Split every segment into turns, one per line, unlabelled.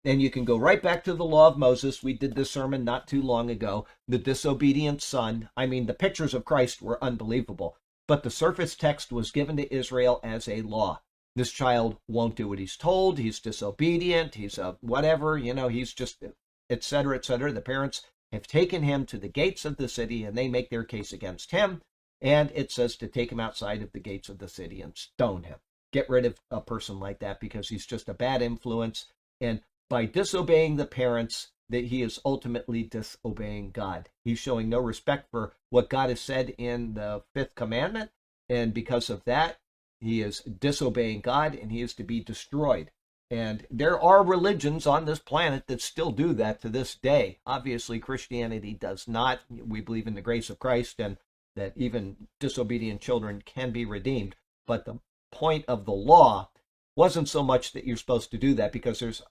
And you can go right back to the law of Moses. We did this sermon not too long ago. The disobedient son. I mean, the pictures of Christ were unbelievable. But the surface text was given to Israel as a law. This child won't do what he's told. He's disobedient. He's a whatever, he's just, etc., etc. The parents have taken him to the gates of the city and they make their case against him. And it says to take him outside of the gates of the city and stone him. Get rid of a person like that because he's just a bad influence. And by disobeying the parents, that he is ultimately disobeying God. He's showing no respect for what God has said in the fifth commandment. And because of that, he is disobeying God and he is to be destroyed. And there are religions on this planet that still do that to this day. Obviously, Christianity does not. We believe in the grace of Christ and that even disobedient children can be redeemed. But the point of the law wasn't so much that you're supposed to do that, because there's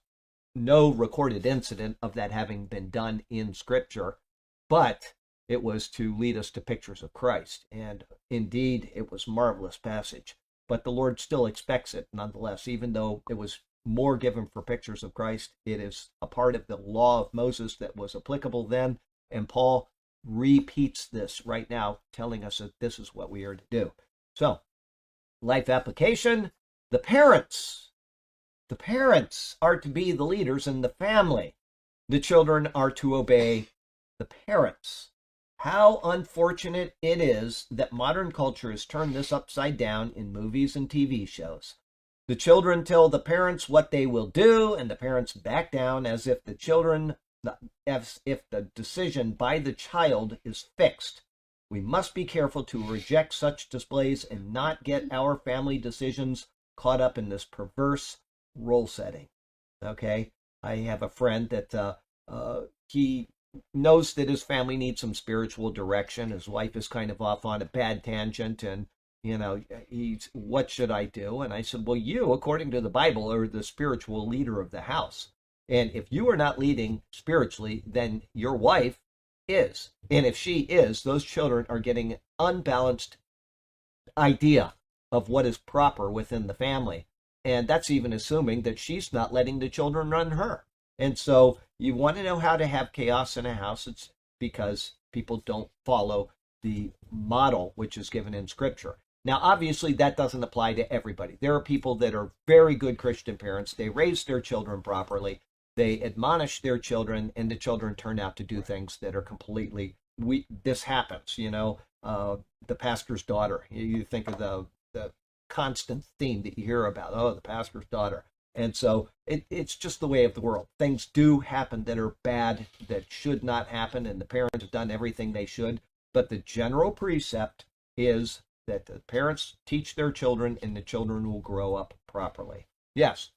no recorded incident of that having been done in Scripture, but it was to lead us to pictures of Christ. And indeed, it was a marvelous passage. But the Lord still expects it nonetheless, even though it was more given for pictures of Christ. It is a part of the law of Moses that was applicable then, and Paul repeats this right now, telling us that this is what we are to do. So, life application, the parents. The parents are to be the leaders in the family. The children are to obey the parents. How unfortunate it is that modern culture has turned this upside down in movies and TV shows. The children tell the parents what they will do, and the parents back down as if the decision by the child is fixed. We must be careful to reject such displays and not get our family decisions caught up in this perverse role setting. Okay, I have a friend that he knows that his family needs some spiritual direction. His wife is kind of off on a bad tangent, and he's, what should I do? And I said, well, you, according to the Bible, are the spiritual leader of the house. And if you are not leading spiritually, then your wife is. And if she is, those children are getting an unbalanced idea of what is proper within the family. And that's even assuming that she's not letting the children run her. And so you want to know how to have chaos in a house. It's because people don't follow the model which is given in Scripture. Now, obviously, that doesn't apply to everybody. There are people that are very good Christian parents. They raise their children properly. They admonish their children, and the children turn out to do things that are completely, this happens, the pastor's daughter. You think of the constant theme that you hear about, the pastor's daughter. And so it's just the way of the world. Things do happen that are bad, that should not happen, and the parents have done everything they should. But the general precept is that the parents teach their children, and the children will grow up properly. Yes.